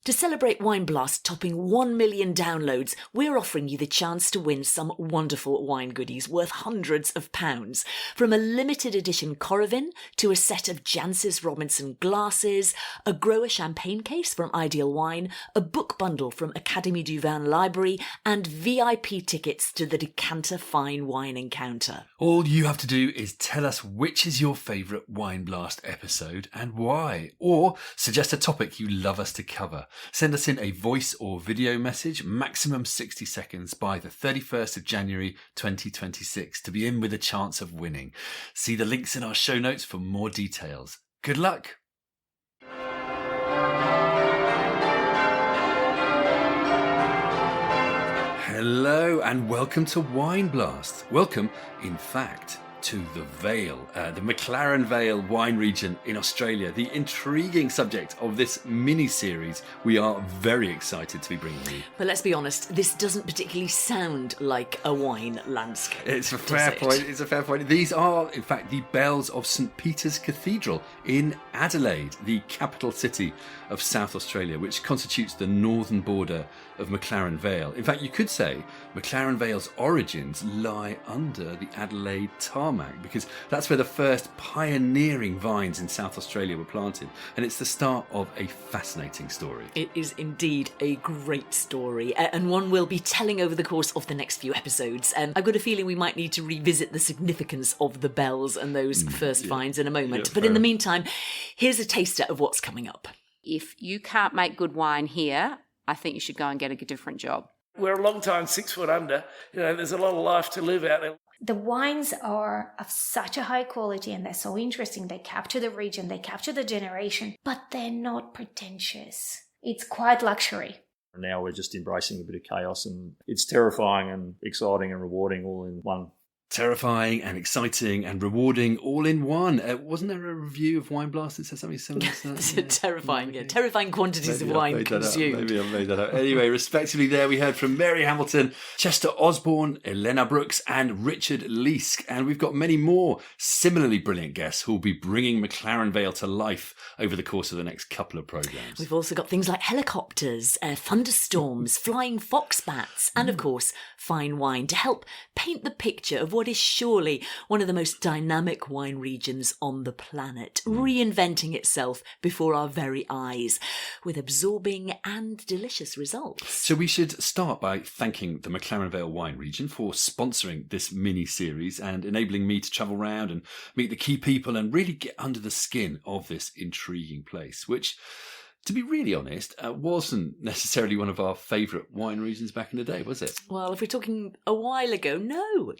To celebrate Wine Blast topping 1 million downloads, we're offering you the chance to win some wonderful wine goodies worth hundreds of pounds. From a limited edition Coravin to a set of Jancis Robinson glasses, a grower champagne case from Ideal Wine, a book bundle from Académie du Vin Library, and VIP tickets to the Decanter Fine Wine Encounter. All you have to do is tell us which is your favourite Wine Blast episode and why, or suggest a topic you love us to cover. Send us in a voice or video message, maximum 60 seconds by the 31st of January 2026 to be in with a chance of winning. See the links in our show notes for more details. Good luck! Hello and welcome to Wine Blast. Welcome, in fact, to the Vale, the McLaren Vale wine region in Australia, the intriguing subject of this mini-series we are very excited to be bringing you. But let's be honest, this doesn't particularly sound like a wine landscape. It's a fair point. These are, in fact, the bells of St Peter's Cathedral in Adelaide, the capital city of South Australia, which constitutes the northern border of McLaren Vale. In fact, you could say McLaren Vale's origins lie under the Adelaide tarmac, because that's where the first pioneering vines in South Australia were planted, and it's the start of a fascinating story. It is indeed a great story, and one we'll be telling over the course of the next few episodes. I've got a feeling we might need to revisit the significance of the bells and those first vines in a moment, but in the meantime, here's a taster of what's coming up. If you can't make good wine here, I think you should go and get a different job. We're a long time 6 foot under. You know, there's a lot of life to live out there. The wines are of such a high quality and they're so interesting. They capture the region, they capture the generation, but they're not pretentious. It's quite luxury. Now we're just embracing a bit of chaos, and it's terrifying and exciting and rewarding all in one. Terrifying and exciting and rewarding all in one. Wasn't there a review of Wine Blast that said something similar to that? Terrifying quantities of wine consumed. Maybe I made that up. Anyway, respectively there we heard from Mary Hamilton, Chester Osborn, Elena Brooks and Richard Leask. And we've got many more similarly brilliant guests who will be bringing McLaren Vale to life over the course of the next couple of programmes. We've also got things like helicopters, thunderstorms, flying fox bats, and of course, fine wine to help paint the picture of what is surely one of the most dynamic wine regions on the planet, reinventing itself before our very eyes, with absorbing and delicious results. So we should start by thanking the McLaren Vale wine region for sponsoring this mini-series and enabling me to travel around and meet the key people and really get under the skin of this intriguing place, which, to be really honest, wasn't necessarily one of our favourite wine regions back in the day, was it? Well, if we're talking a while ago, no.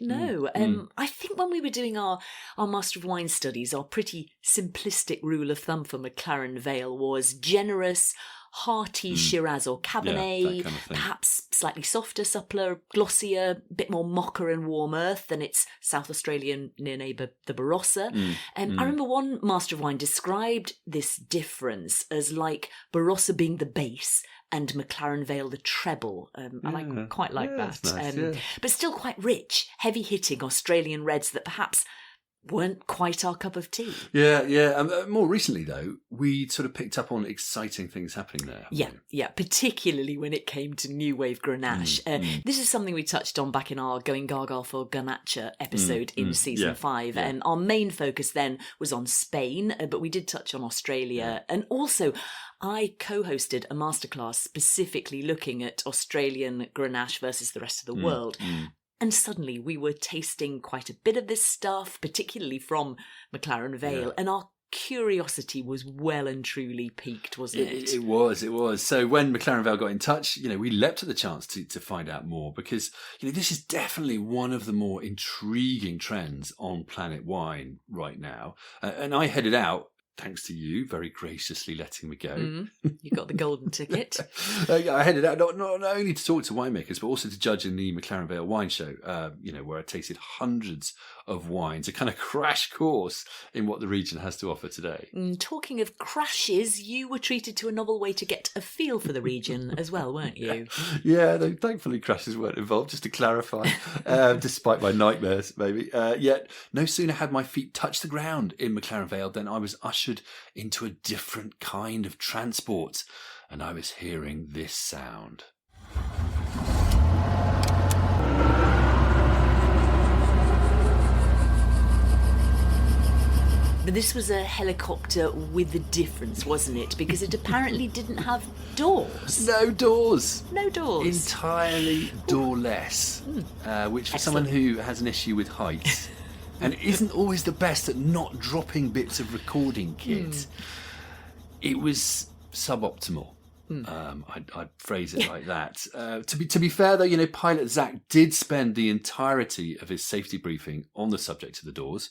I think when we were doing our Master of Wine studies, our pretty simplistic rule of thumb for McLaren Vale was generous, hearty Shiraz or Cabernet, kind of perhaps slightly softer, suppler, glossier, a bit more mocha and warm earth than its South Australian near neighbour, the Barossa. I remember one Master of Wine described this difference as like Barossa being the base and McLaren Vale the treble. And I quite like that. Nice, but still quite rich, heavy-hitting Australian reds that perhaps weren't quite our cup of tea. Yeah. More recently, though, we sort of picked up on exciting things happening there. Yeah, particularly when it came to New Wave Grenache. This is something we touched on back in our Going Gaga for Garnacha episode in season 5. And our main focus then was on Spain, but we did touch on Australia. And also, I co-hosted a masterclass specifically looking at Australian Grenache versus the rest of the world. And suddenly we were tasting quite a bit of this stuff, particularly from McLaren Vale, and our curiosity was well and truly piqued, wasn't it? It was. So when McLaren Vale got in touch, we leapt at the chance to find out more, because this is definitely one of the more intriguing trends on Planet Wine right now. And I headed out, thanks to you very graciously letting me go. You got the golden ticket. I headed out not only to talk to winemakers, but also to judge in the McLaren Vale Wine Show, where I tasted hundreds of wines, a kind of crash course in what the region has to offer today. Talking of crashes, you were treated to a novel way to get a feel for the region as well, weren't you? Yeah, though thankfully crashes weren't involved, just to clarify, despite my nightmares, maybe. Yet, no sooner had my feet touched the ground in McLaren Vale than I was ushered into a different kind of transport. and I was hearing this sound. But this was a helicopter with a difference, wasn't it? Because it apparently didn't have doors. No doors. No doors. Entirely doorless, which for someone who has an issue with heights and isn't always the best at not dropping bits of recording kit, it was suboptimal. I'd phrase it like that. To be fair, though, pilot Zach did spend the entirety of his safety briefing on the subject of the doors.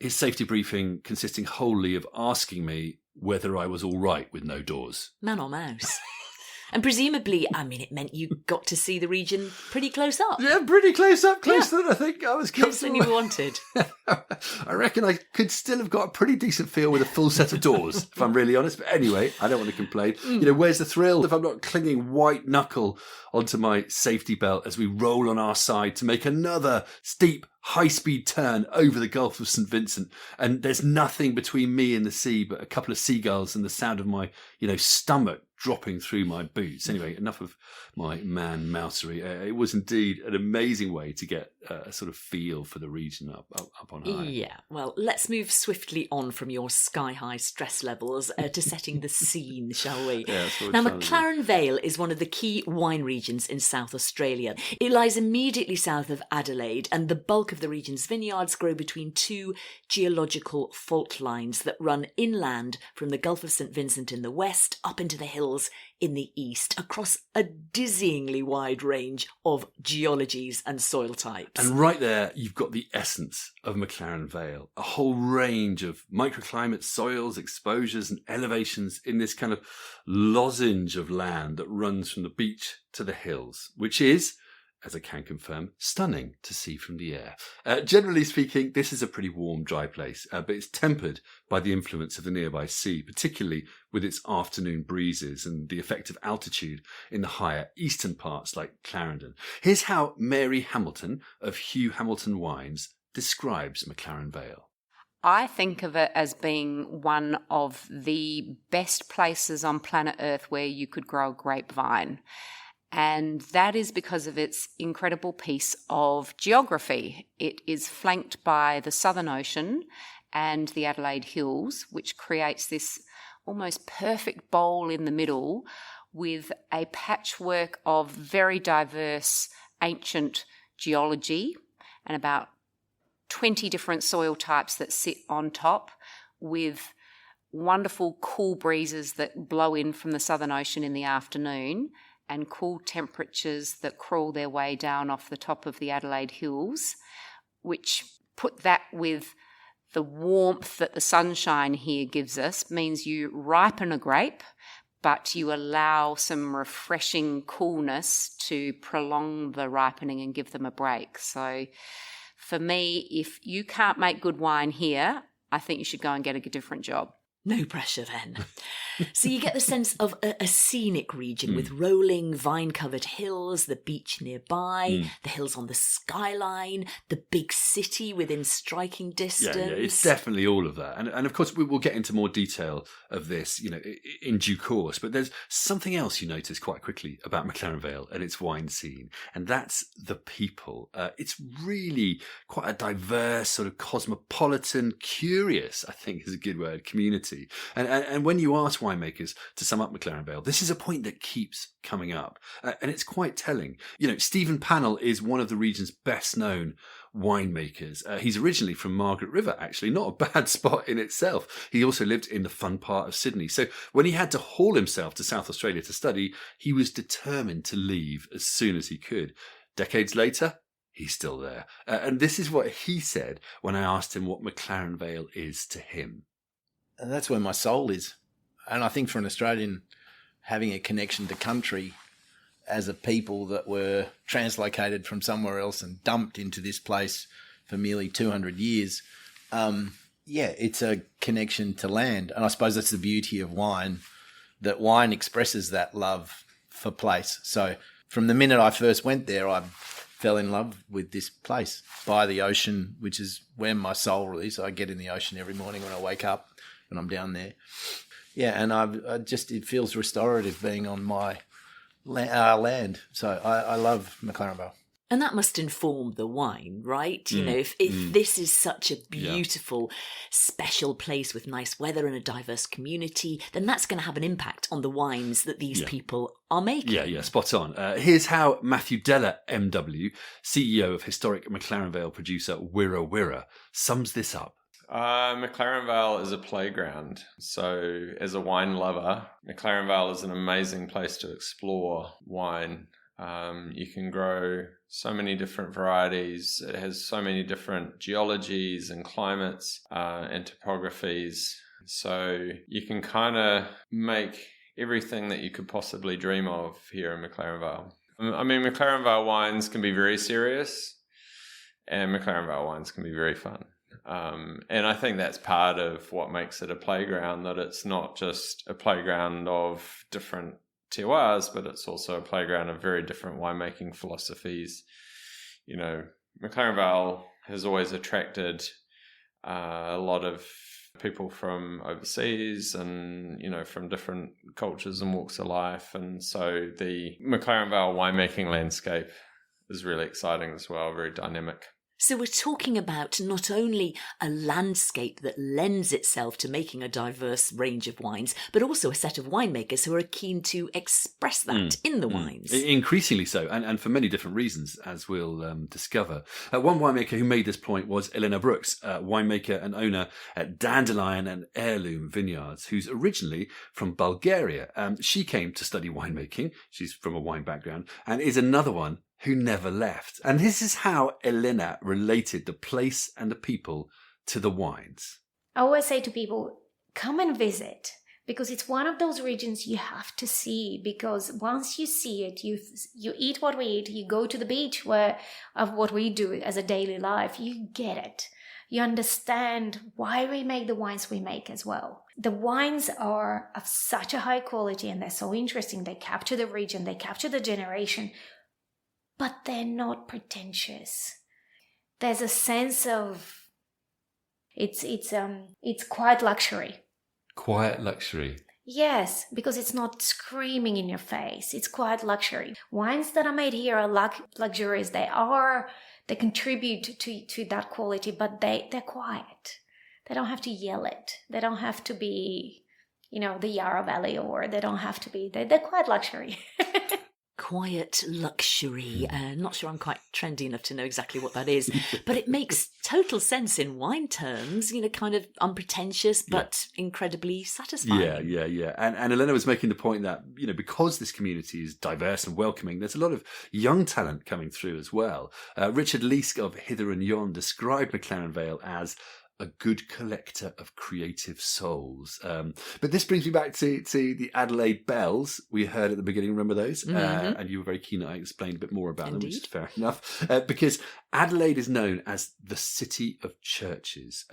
His safety briefing consisting wholly of asking me whether I was all right with no doors. Man or mouse. And presumably, it meant you got to see the region pretty close up. Yeah, pretty close up, closer than I think I was Closer comfortable. than you wanted. I reckon I could still have got a pretty decent feel with a full set of doors, if I'm really honest. But anyway, I don't want to complain. Where's the thrill if I'm not clinging white knuckle onto my safety belt as we roll on our side to make another steep, high-speed turn over the Gulf of St. Vincent, and there's nothing between me and the sea but a couple of seagulls and the sound of my, stomach dropping through my boots. Anyway, enough of my man-mousery. It was indeed an amazing way to get a sort of feel for the region up on high. Yeah, well, let's move swiftly on from your sky-high stress levels to setting the scene, shall we? Yeah, that's what now, we're trying to do. McLaren Vale is one of the key wine regions in South Australia. It lies immediately south of Adelaide, and the bulk of the region's vineyards grow between two geological fault lines that run inland from the Gulf of St. Vincent in the west up into the hills in the east, across a dizzyingly wide range of geologies and soil types. And right there, you've got the essence of McLaren Vale, a whole range of microclimates, soils, exposures and elevations in this kind of lozenge of land that runs from the beach to the hills, which is, as I can confirm, stunning to see from the air. Generally speaking, this is a pretty warm, dry place, but it's tempered by the influence of the nearby sea, particularly with its afternoon breezes and the effect of altitude in the higher eastern parts like Clarendon. Here's how Mary Hamilton of Hugh Hamilton Wines describes McLaren Vale. I think of it as being one of the best places on planet Earth where you could grow a grapevine. And that is because of its incredible piece of geography. It is flanked by the Southern Ocean and the Adelaide Hills, which creates this almost perfect bowl in the middle with a patchwork of very diverse ancient geology and about 20 different soil types that sit on top, with wonderful cool breezes that blow in from the Southern Ocean in the afternoon and cool temperatures that crawl their way down off the top of the Adelaide Hills, which put that with the warmth that the sunshine here gives us, means you ripen a grape, but you allow some refreshing coolness to prolong the ripening and give them a break. So for me, if you can't make good wine here, I think you should go and get a different job. No pressure then. So you get the sense of a scenic region with rolling vine-covered hills, the beach nearby, the hills on the skyline, the big city within striking distance. Yeah, it's definitely all of that. And of course, we will get into more detail of this, in due course. But there's something else you notice quite quickly about McLaren Vale and its wine scene, and that's the people. It's really quite a diverse, sort of cosmopolitan, curious, I think is a good word, community. And when you ask winemakers to sum up McLaren Vale, this is a point that keeps coming up. And it's quite telling. Stephen Pannell is one of the region's best known winemakers. He's originally from Margaret River, actually, not a bad spot in itself. He also lived in the fun part of Sydney. So when he had to haul himself to South Australia to study, he was determined to leave as soon as he could. Decades later, he's still there. And this is what he said when I asked him what McLaren Vale is to him. And that's where my soul is. And I think for an Australian, having a connection to country as a people that were translocated from somewhere else and dumped into this place for nearly 200 years, it's a connection to land. And I suppose that's the beauty of wine, that wine expresses that love for place. So from the minute I first went there, I fell in love with this place by the ocean, which is where my soul is. I get in the ocean every morning when I wake up, when I'm down there. Yeah, and it feels restorative being on my land. So I love McLaren Vale. And that must inform the wine, right? You know, if this is such a beautiful, special place with nice weather and a diverse community, then that's going to have an impact on the wines that these people are making. Yeah, spot on. Here's how Matthew Deller, MW, CEO of historic McLaren Vale producer Wirra Wirra, sums this up. McLaren Vale is a playground. So as a wine lover, McLaren Vale is an amazing place to explore wine. You can grow so many different varieties. It has so many different geologies and climates and topographies. So you can kind of make everything that you could possibly dream of here in McLaren Vale. I mean, McLaren Vale wines can be very serious and McLaren Vale wines can be very fun. And I think that's part of what makes it a playground, that it's not just a playground of different terroirs, but it's also a playground of very different winemaking philosophies. You know, McLaren Vale has always attracted a lot of people from overseas and, you know, from different cultures and walks of life. And so the McLaren Vale winemaking landscape is really exciting as well, very dynamic. So we're talking about not only a landscape that lends itself to making a diverse range of wines, but also a set of winemakers who are keen to express that in the wines. Increasingly so, and for many different reasons, as we'll discover. One winemaker who made this point was Elena Brooks, winemaker and owner at Dandelion and Heirloom Vineyards, who's originally from Bulgaria. She came to study winemaking. She's from a wine background, and is another one who never left. And this is how Elena related the place and the people to the wines. I always say to people, come and visit, because it's one of those regions you have to see, because once you see it, you eat what we eat, you go to the beach of what we do as a daily life, you get it. You understand why we make the wines we make as well. The wines are of such a high quality and they're so interesting. They capture the region, they capture the generation, but they're not pretentious. There's a sense of it's quiet luxury. Quiet luxury. Yes, because it's not screaming in your face. It's quiet luxury. Wines that are made here are luxurious. They contribute to that quality, but they're quiet. They don't have to yell it. They don't have to be, the Yarra Valley, or they don't have to be. They're quiet luxury. Quiet luxury. Not sure I'm quite trendy enough to know exactly what that is, but it makes total sense in wine terms, kind of unpretentious, but incredibly satisfying. Yeah. And Elena was making the point that, because this community is diverse and welcoming, there's a lot of young talent coming through as well. Richard Leask of Hither and Yon described McLaren Vale as a good collector of creative souls. But this brings me back to the Adelaide Bells we heard at the beginning. Remember those? Mm-hmm. And you were very keen that I explained a bit more about them, which is fair enough. Because Adelaide is known as the city of churches.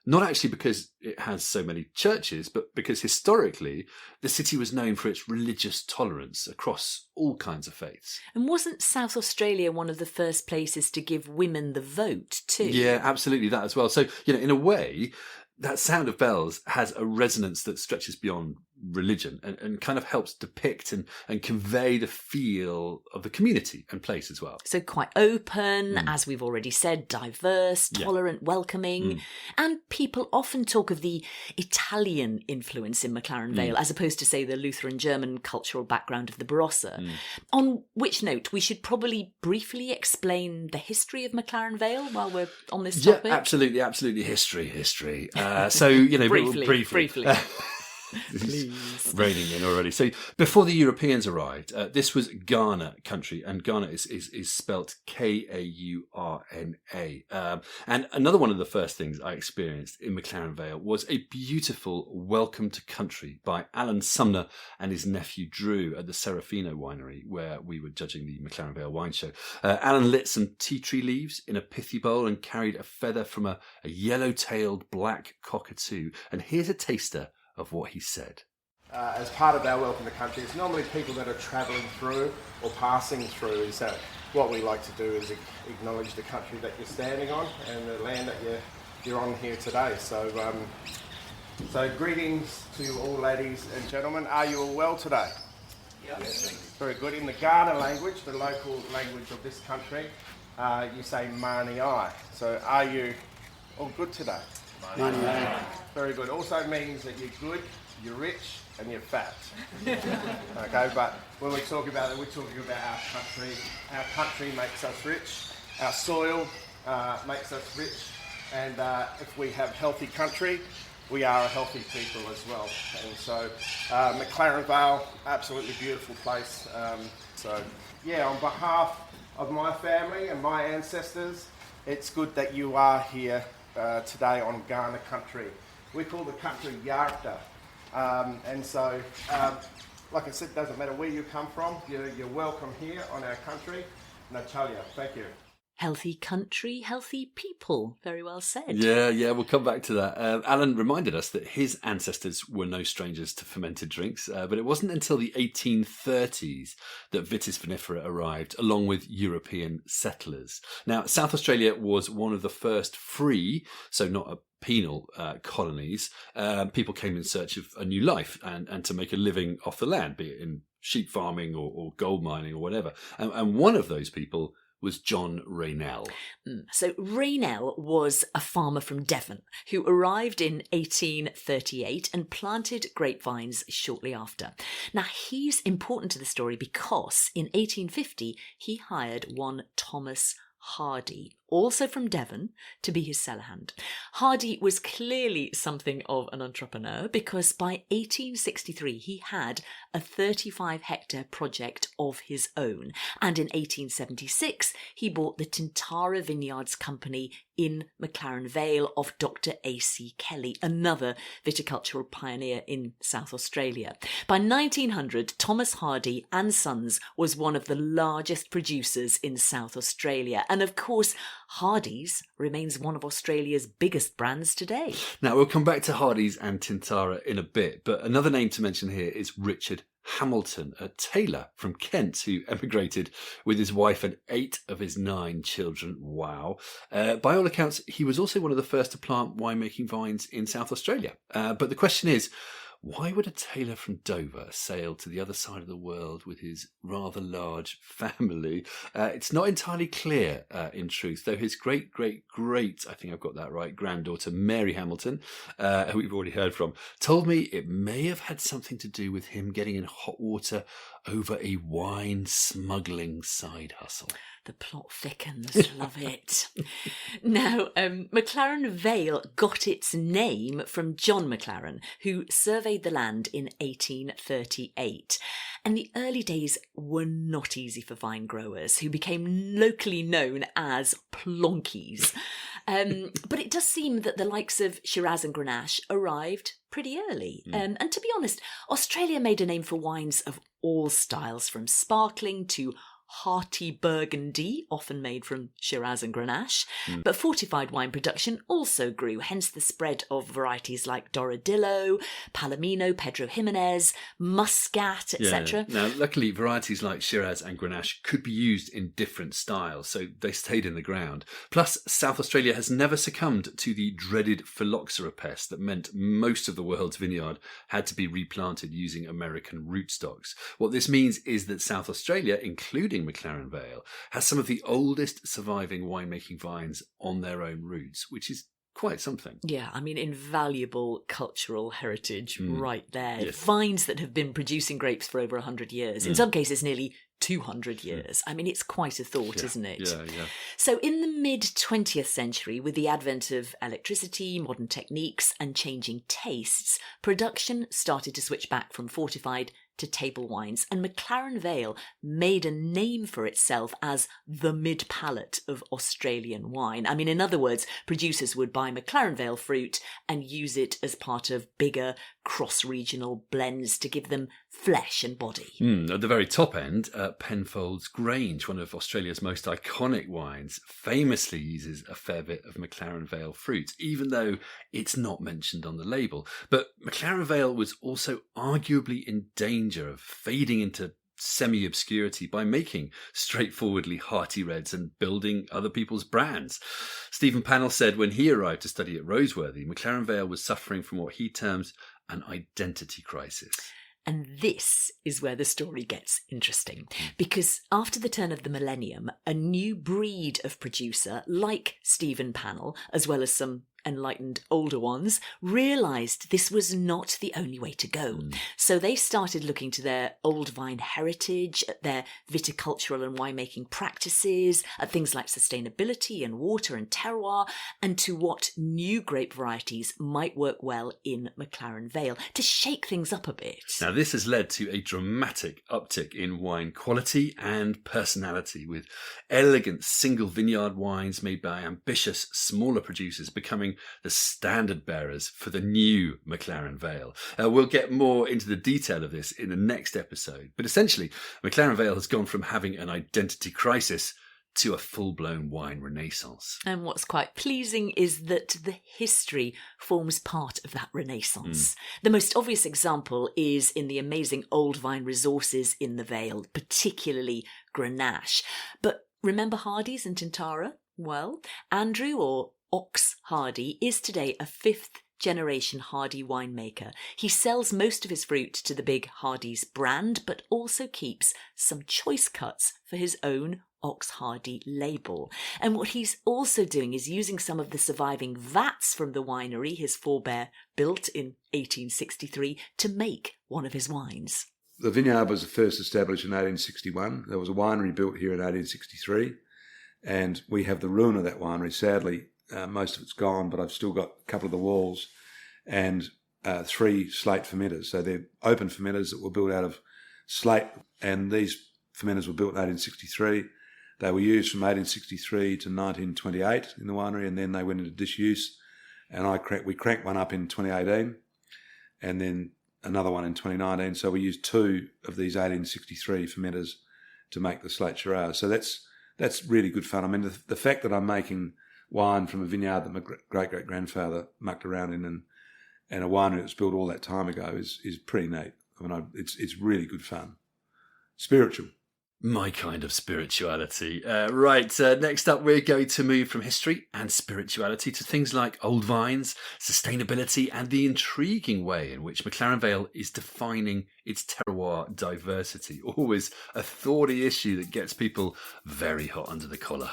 Not actually because it has so many churches, but because historically the city was known for its religious tolerance across all kinds of faiths. And wasn't South Australia one of the first places to give women the vote too? Yeah, absolutely, that as well. So, in a way, that sound of bells has a resonance that stretches beyond religion and kind of helps depict and convey the feel of the community and place as well. So quite open, as we've already said, diverse, tolerant, welcoming. And people often talk of the Italian influence in McLaren Vale as opposed to, say, the Lutheran German cultural background of the Barossa. On which note, we should probably briefly explain the history of McLaren Vale while we're on this topic. Yeah, absolutely. History. So, briefly. Please. Raining in already. So before the Europeans arrived, this was Ghana country, and Ghana is spelt Kaurna. And another one of the first things I experienced in McLaren Vale was a beautiful Welcome to Country by Alan Sumner and his nephew Drew at the Serafino winery, where we were judging the McLaren Vale wine show. Alan lit some tea tree leaves in a pithy bowl and carried a feather from a yellow-tailed black cockatoo. And here's a taster of what he said. As part of our Welcome to Country, it's normally people that are travelling through or passing through. So what we like to do is acknowledge the country that you're standing on and the land that you're on here today. So So greetings to all ladies and gentlemen. Are you all well today? Yes. Very good. In the Ghana language, the local language of this country, you say mani ai. So are you all good today? Mani ai. Very good. Also means that you're good, you're rich, and you're fat. Okay, but when we talk about that, we're talking about our country. Our country makes us rich. Our soil makes us rich. And if we have healthy country, we are a healthy people as well. And so McLaren Vale, absolutely beautiful place. So yeah, on behalf of my family and my ancestors, it's good that you are here today on Ghana country. We call the country Yarta. And so, like I said, it doesn't matter where you come from, you're welcome here on our country. Natalia, thank you. Healthy country, healthy people. Very well said. Yeah, we'll come back to that. Alan reminded us that his ancestors were no strangers to fermented drinks, but it wasn't until the 1830s that Vitis vinifera arrived, along with European settlers. Now, South Australia was one of the first free, so not a penal colonies. People came in search of a new life and to make a living off the land, be it in sheep farming or gold mining or whatever. And one of those people was John Raynell. So Raynell was a farmer from Devon who arrived in 1838 and planted grapevines shortly after. Now, he's important to the story because in 1850 he hired one Thomas Hardy, also from Devon, to be his cellar hand. Hardy was clearly something of an entrepreneur because by 1863 he had a 35-hectare project of his own, and in 1876 he bought the Tintara Vineyards Company in McLaren Vale of Dr. A.C. Kelly, another viticultural pioneer in South Australia. By 1900, Thomas Hardy and Sons was one of the largest producers in South Australia, and of course Hardy's remains one of Australia's biggest brands today. Now, we'll come back to Hardy's and Tintara in a bit, but another name to mention here is Richard Hamilton, a tailor from Kent who emigrated with his wife and 8 of his 9 children. Wow. By all accounts, he was also one of the first to plant winemaking vines in South Australia. But the question is, why would a tailor from Dover sail to the other side of the world with his rather large family? It's not entirely clear, in truth, though his great, I think I've got that right, granddaughter Mary Hamilton, who we've already heard from, told me it may have had something to do with him getting in hot water over a wine smuggling side hustle. The plot thickens. Love it. Now, McLaren Vale got its name from John McLaren, who surveyed the land in 1838. And the early days were not easy for vine growers, who became locally known as plonkies. But it does seem that the likes of Shiraz and Grenache arrived pretty early. And to be honest, Australia made a name for wines of all styles, from sparkling to hearty Burgundy, often made from Shiraz and Grenache. But fortified wine production also grew, hence the spread of varieties like Doradillo, Palomino, Pedro Jimenez, Muscat, etc. Yeah. Now, luckily, varieties like Shiraz and Grenache could be used in different styles, so they stayed in the ground. Plus, South Australia has never succumbed to the dreaded phylloxera pest that meant most of the world's vineyard had to be replanted using American rootstocks. What this means is that South Australia, including McLaren Vale, has some of the oldest surviving winemaking vines on their own roots, which is quite something. Yeah, I mean, invaluable cultural heritage right there. Yes. Vines that have been producing grapes for over 100 years, in some cases nearly 200 years. I mean, it's quite a thought, isn't it? Yeah. So in the mid-20th century, with the advent of electricity, modern techniques and changing tastes, production started to switch back from fortified to table wines, and McLaren Vale made a name for itself as the mid-palate of Australian wine. I mean, in other words, producers would buy McLaren Vale fruit and use it as part of bigger cross-regional blends to give them flesh and body. At the very top end, Penfolds Grange, one of Australia's most iconic wines, famously uses a fair bit of McLaren Vale fruit, even though it's not mentioned on the label. But McLaren Vale was also arguably in danger of fading into semi-obscurity by making straightforwardly hearty reds and building other people's brands. Stephen Pannell said when he arrived to study at Roseworthy, McLaren Vale was suffering from what he terms an identity crisis. And this is where the story gets interesting, because after the turn of the millennium, a new breed of producer, like Stephen Pannell, as well as some enlightened older ones, realised this was not the only way to go. So they started looking to their old vine heritage, at their viticultural and winemaking practices, at things like sustainability and water and terroir, and to what new grape varieties might work well in McLaren Vale, to shake things up a bit. Now, this has led to a dramatic uptick in wine quality and personality, with elegant single vineyard wines made by ambitious smaller producers becoming the standard bearers for the new McLaren Vale. We'll get more into the detail of this in the next episode, but essentially McLaren Vale has gone from having an identity crisis to a full-blown wine renaissance. And what's quite pleasing is that the history forms part of that renaissance. The most obvious example is in the amazing old vine resources in the Vale, particularly Grenache. But remember Hardy's and Tintara? Well, Andrew, or Ox Hardy, is today a fifth-generation Hardy winemaker. He sells most of his fruit to the big Hardy's brand, but also keeps some choice cuts for his own Ox Hardy label. And what he's also doing is using some of the surviving vats from the winery his forebear built in 1863 to make one of his wines. The vineyard was first established in 1861. There was a winery built here in 1863, and we have the ruin of that winery. Sadly, most of it's gone, but I've still got a couple of the walls and 3 slate fermenters. So they're open fermenters that were built out of slate, and these fermenters were built in 1863. They were used from 1863 to 1928 in the winery, and then they went into disuse. And we cranked one up in 2018, and then another one in 2019. So we used 2 of these 1863 fermenters to make the slate Shiraz. So that's really good fun. I mean, the fact that I'm making wine from a vineyard that my great-great-grandfather mucked around in and a winery that was built all that time ago is pretty neat. I mean, it's really good fun. Spiritual. My kind of spirituality. Next up, we're going to move from history and spirituality to things like old vines, sustainability, and the intriguing way in which McLaren Vale is defining its terroir diversity. Always a thorny issue that gets people very hot under the collar.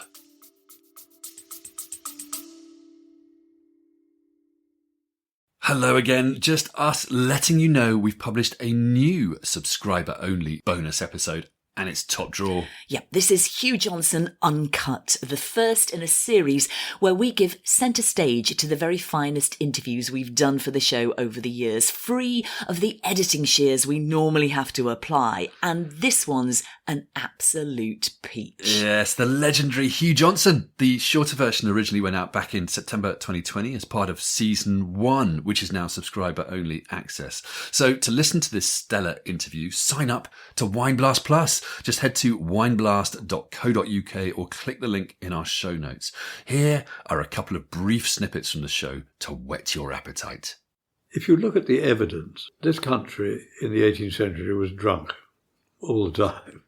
Hello again, just us letting you know we've published a new subscriber-only bonus episode, and it's top drawer. Yep, this is Hugh Johnson Uncut, the first in a series where we give centre stage to the very finest interviews we've done for the show over the years, free of the editing shears we normally have to apply. And this one's an absolute peach. Yes, the legendary Hugh Johnson. The shorter version originally went out back in September 2020 as part of Season 1, which is now subscriber-only access. So to listen to this stellar interview, sign up to Wine Blast Plus. Just head to wineblast.co.uk or click the link in our show notes. Here are a couple of brief snippets from the show to whet your appetite. If you look at the evidence, this country in the 18th century was drunk all the time.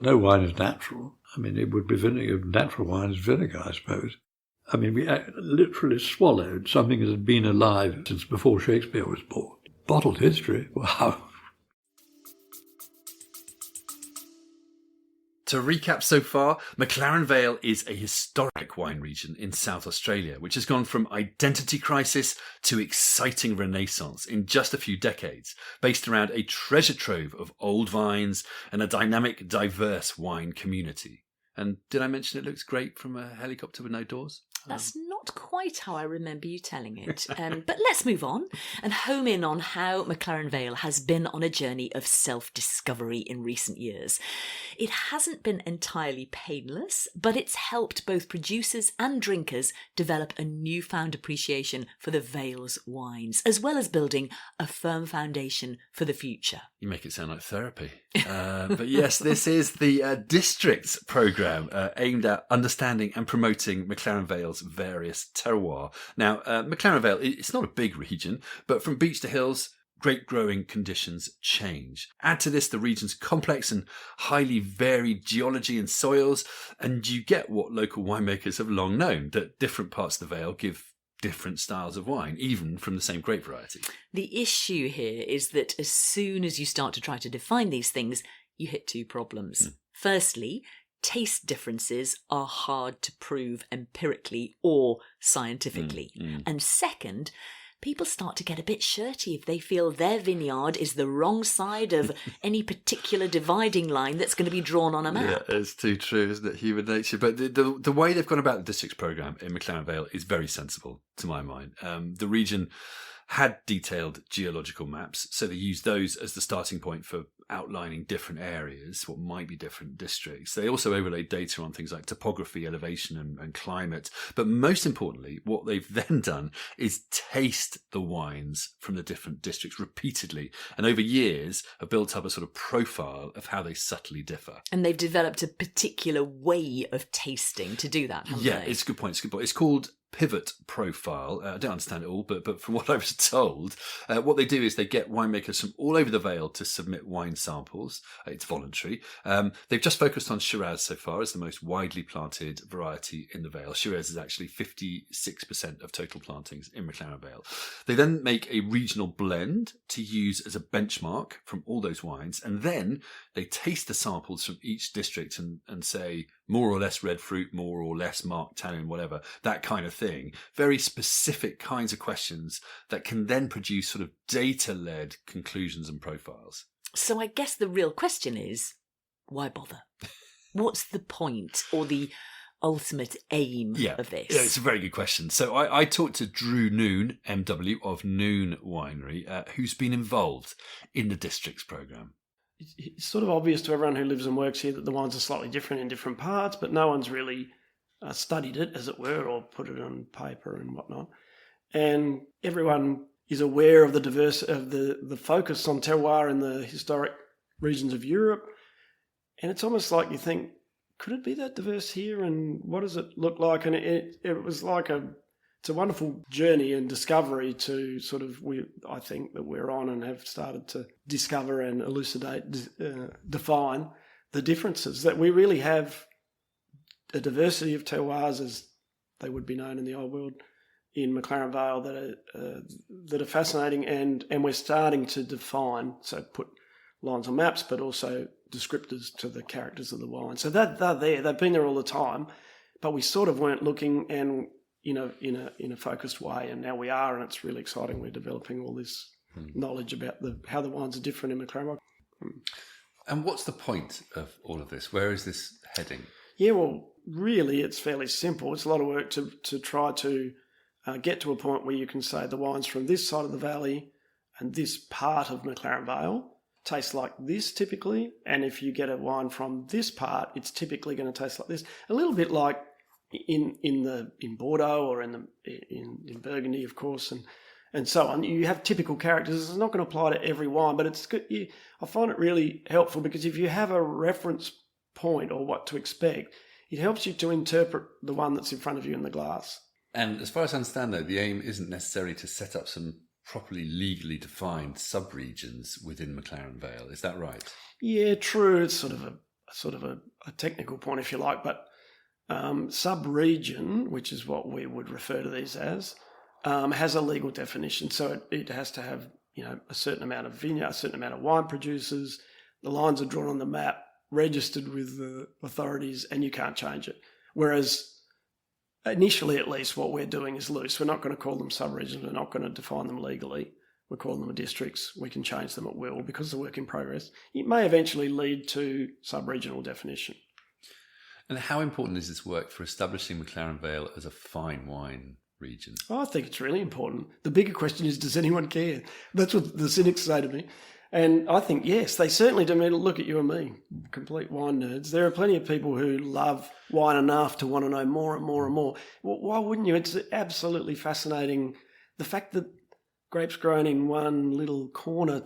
No wine is natural. I mean, it would be vinegar. Natural wine is vinegar, I suppose. I mean, we literally swallowed something that had been alive since before Shakespeare was born. Bottled history. Wow. To recap so far, McLaren Vale is a historic wine region in South Australia, which has gone from identity crisis to exciting renaissance in just a few decades, based around a treasure trove of old vines and a dynamic, diverse wine community. And did I mention it looks great from a helicopter with no doors? That's not quite how I remember you telling it. But let's move on and home in on how McLaren Vale has been on a journey of self-discovery in recent years. It hasn't been entirely painless, but it's helped both producers and drinkers develop a newfound appreciation for the Vale's wines, as well as building a firm foundation for the future. You make it sound like therapy. But yes, this is the Districts programme aimed at understanding and promoting McLaren Vale's various terroir. Now, McLaren Vale, it's not a big region, but from beach to hills, grape growing conditions change. Add to this the region's complex and highly varied geology and soils, and you get what local winemakers have long known, that different parts of the Vale give different styles of wine, even from the same grape variety. The issue here is that as soon as you start to try to define these things, you hit two problems. Firstly, taste differences are hard to prove empirically or scientifically. And second, people start to get a bit shirty if they feel their vineyard is the wrong side of any particular dividing line that's going to be drawn on a map. Yeah, it's too true, isn't it? Human nature. But the way they've gone about the districts programme in McLaren Vale is very sensible, to my mind. The region had detailed geological maps, so they used those as the starting point for outlining different areas, what might be different districts. They also overlaid data on things like topography, elevation and climate. But most importantly, what they've then done is taste the wines from the different districts repeatedly, and over years have built up a sort of profile of how they subtly differ. And they've developed a particular way of tasting to do that, haven't they? Yeah, it's a good point. It's called pivot profile. I don't understand it all, but from what I was told, what they do is they get winemakers from all over the Vale to submit wine samples. It's voluntary. They've just focused on Shiraz so far as the most widely planted variety in the Vale. Shiraz is actually 56% of total plantings in McLaren Vale. They then make a regional blend to use as a benchmark from all those wines, and then they taste the samples from each district and say more or less red fruit, more or less marked tannin, whatever, that kind of thing. Very specific kinds of questions that can then produce sort of data-led conclusions and profiles. So I guess the real question is, why bother? What's the point or the ultimate aim of this? Yeah, it's a very good question. So I talked to Drew Noon, MW of Noon Winery, who's been involved in the districts programme. It's sort of obvious to everyone who lives and works here that the wines are slightly different in different parts, but no one's really studied it, as it were, or put it on paper and whatnot. And everyone is aware of the the focus on terroir in the historic regions of Europe. And it's almost like you think, could it be that diverse here? And what does it look like? And it was like it's a wonderful journey and discovery to sort of, I think that we're on and have started to discover and elucidate, define the differences, that we really have a diversity of terroirs, as they would be known in the old world, in McLaren Vale that are fascinating, and we're starting to define, so put lines on maps, but also descriptors to the characters of the wine. So they're there, they've been there all the time, but we sort of weren't looking and in a focused way, and now we are, and it's really exciting. We're developing all this knowledge about how the wines are different in McLaren Vale. And what's the point of all of this? Where is this heading? Yeah, well, really, it's fairly simple. It's a lot of work to try to get to a point where you can say the wines from this side of the valley and this part of McLaren Vale taste like this typically, and if you get a wine from this part, it's typically going to taste like this. A little bit like in Bordeaux or in Burgundy, of course, and so on. You have typical characters. It's not going to apply to every wine, but it's good. I find it really helpful because if you have a reference point or what to expect, it helps you to interpret the one that's in front of you in the glass. And as far as I understand, though, the aim isn't necessarily to set up some properly legally defined sub-regions within McLaren Vale. Is that right? Yeah, true. It's sort of a technical point, if you like, but sub-region, which is what we would refer to these as, has a legal definition. So it has to have, a certain amount of vineyard, a certain amount of wine producers. The lines are drawn on the map, registered with the authorities, and you can't change it. Whereas initially, at least, what we're doing is loose. We're not going to call them sub-regions. We're not going to define them legally. We're calling them districts. We can change them at will because they're work in progress. It may eventually lead to sub-regional definition. And how important is this work for establishing McLaren Vale as a fine wine region? I think it's really important. The bigger question is, does anyone care? That's what the cynics say to me. And I think, yes, they certainly do. I mean, look at you and me, complete wine nerds. There are plenty of people who love wine enough to want to know more and more and more. Well, why wouldn't you? It's absolutely fascinating. The fact that grapes grown in one little corner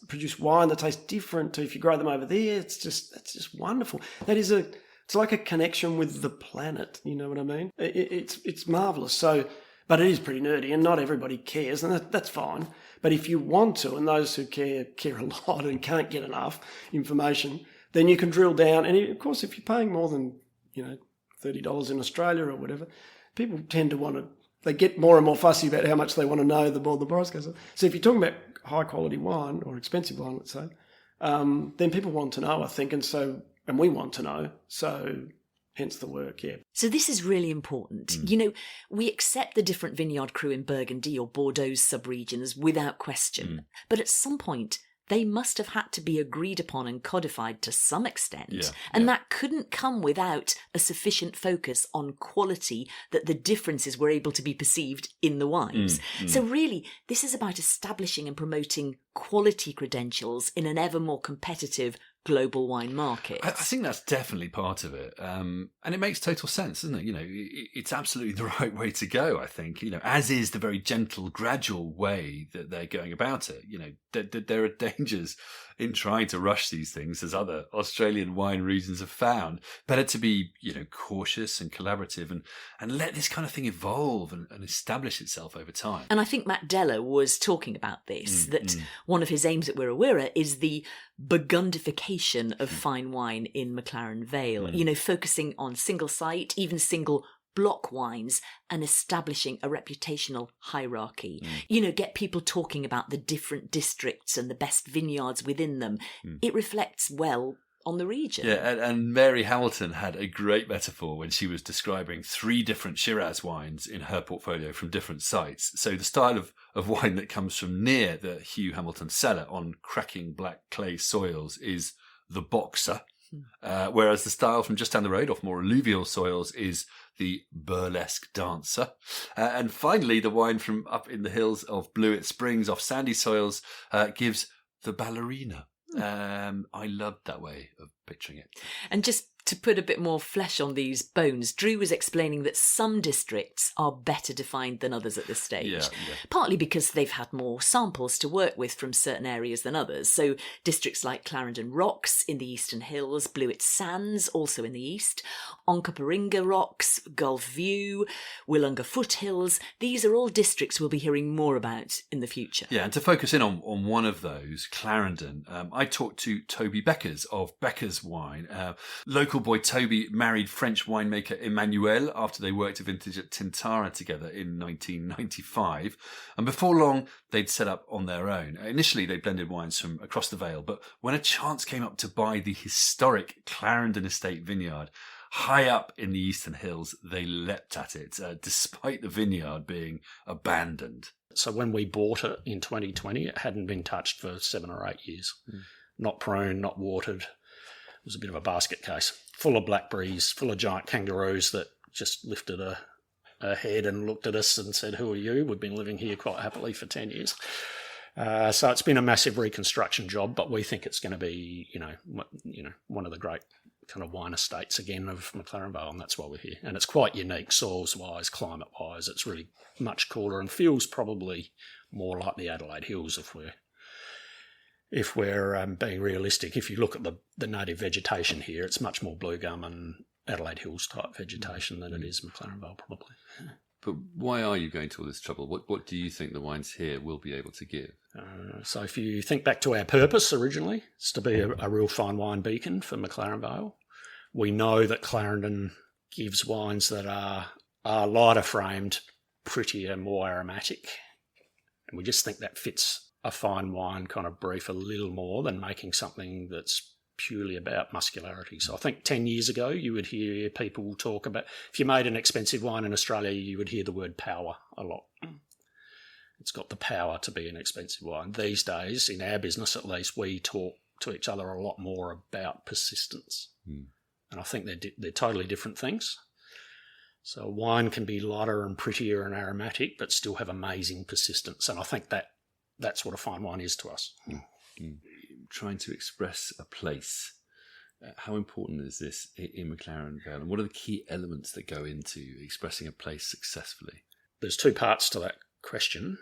produce wine that tastes different to if you grow them over there, that's just wonderful. It's like a connection with the planet, you know what I mean? It's marvellous. So, but it is pretty nerdy and not everybody cares, and that's fine. But if you want to, and those who care a lot and can't get enough information, then you can drill down. And of course, if you're paying more than, $30 in Australia or whatever, people tend to want to, they get more and more fussy about how much they want to know the more the price goes up. So if you're talking about high quality wine or expensive wine, let's say, then people want to know, I think, and we want to know. So hence the work, yeah. So this is really important. We accept the different vineyard crew in Burgundy or Bordeaux's sub-regions without question. But at some point, they must have had to be agreed upon and codified to some extent. That couldn't come without a sufficient focus on quality that the differences were able to be perceived in the wines. So really, this is about establishing and promoting quality credentials in an ever more competitive global wine market. I think that's definitely part of it. And it makes total sense, doesn't it? It's absolutely the right way to go, I think, as is the very gentle, gradual way that they're going about it. There are dangers in trying to rush these things, as other Australian wine regions have found. Better to be, cautious and collaborative and let this kind of thing evolve and establish itself over time. And I think Matt Deller was talking about this, that one of his aims at Wirrawirra is the Burgundification of fine wine in McLaren Vale, focusing on single site, even single block wines, and establishing a reputational hierarchy. Get people talking about the different districts and the best vineyards within them. It reflects well on the region. Yeah, and Mary Hamilton had a great metaphor when she was describing 3 different Shiraz wines in her portfolio from different sites. So the style of wine that comes from near the Hugh Hamilton cellar on cracking black clay soils is the Boxer, whereas the style from just down the road off more alluvial soils is the Burlesque Dancer. And finally, the wine from up in the hills of Blewett Springs off sandy soils gives the Ballerina. I loved that way of picturing it. And just to put a bit more flesh on these bones, Drew was explaining that some districts are better defined than others at this stage, partly because they've had more samples to work with from certain areas than others. So districts like Clarendon Rocks in the Eastern Hills, Blewett Sands also in the east, Onkaparinga Rocks, Gulf View, Willunga Foothills, these are all districts we'll be hearing more about in the future. Yeah, and to focus in on one of those, Clarendon, I talked to Toby Bekkers of Bekkers Wine. Local boy Toby married French winemaker Emmanuel after they worked a vintage at Tintara together in 1995. And before long, they'd set up on their own. Initially, they blended wines from across the Vale, but when a chance came up to buy the historic Clarendon Estate vineyard, high up in the Eastern Hills, they leapt at it, despite the vineyard being abandoned. So when we bought it in 2020, it hadn't been touched for 7 or 8 years. Not pruned, not watered. It was a bit of a basket case, full of blackberries, full of giant kangaroos that just lifted a head and looked at us and said, "Who are you?" We've been living here quite happily for 10 years. So it's been a massive reconstruction job, but we think it's going to be, one of the great kind of wine estates again of McLaren Vale, and that's why we're here. And it's quite unique, soils-wise, climate-wise. It's really much cooler and feels probably more like the Adelaide Hills if we're being realistic. If you look at the native vegetation here, it's much more blue gum and Adelaide Hills type vegetation than it is McLaren Vale probably. But why are you going to all this trouble? What do you think the wines here will be able to give? So if you think back to our purpose originally, it's to be a real fine wine beacon for McLaren Vale. We know that Clarendon gives wines that are lighter framed, prettier, more aromatic. And we just think that fits a fine wine kind of brief a little more than making something that's purely about muscularity. So I think 10 years ago, you would hear people talk about, if you made an expensive wine in Australia, you would hear the word power a lot. It's got the power to be an expensive wine. These days, in our business at least, we talk to each other a lot more about persistence. And I think they're totally different things. So wine can be lighter and prettier and aromatic, but still have amazing persistence. And I think that's what a fine wine is to us. Trying to express a place. How important is this in McLaren Vale? And what are the key elements that go into expressing a place successfully? There's 2 parts to that question.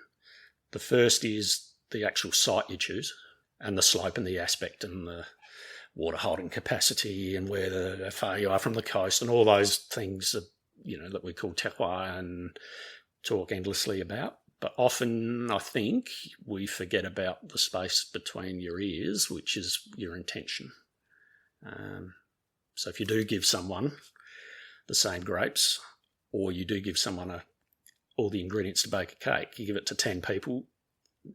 The first is the actual site you choose and the slope and the aspect and the water holding capacity and how far you are from the coast and all those things that, that we call terroir and talk endlessly about. But often, I think, we forget about the space between your ears, which is your intention. So if you do give someone the same grapes, or you do give someone all the ingredients to bake a cake, you give it to 10 people,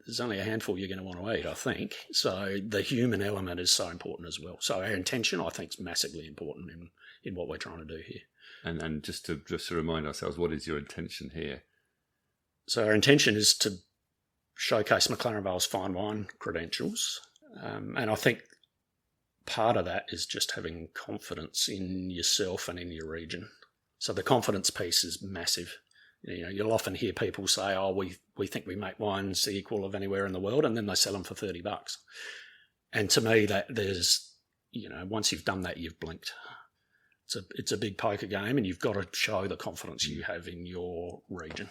there's only a handful you're going to want to eat, I think. So the human element is so important as well. So our intention, I think, is massively important in what we're trying to do here. And just to remind ourselves, what is your intention here? So our intention is to showcase McLaren Vale's fine wine credentials. And I think part of that is just having confidence in yourself and in your region. So the confidence piece is massive. You know, you'll often hear people say, "Oh, we think we make wines the equal of anywhere in the world," and then they sell them for $30. And to me, that there's, you know, once you've done that, you've blinked. It's a big poker game, and you've got to show the confidence you have in your region.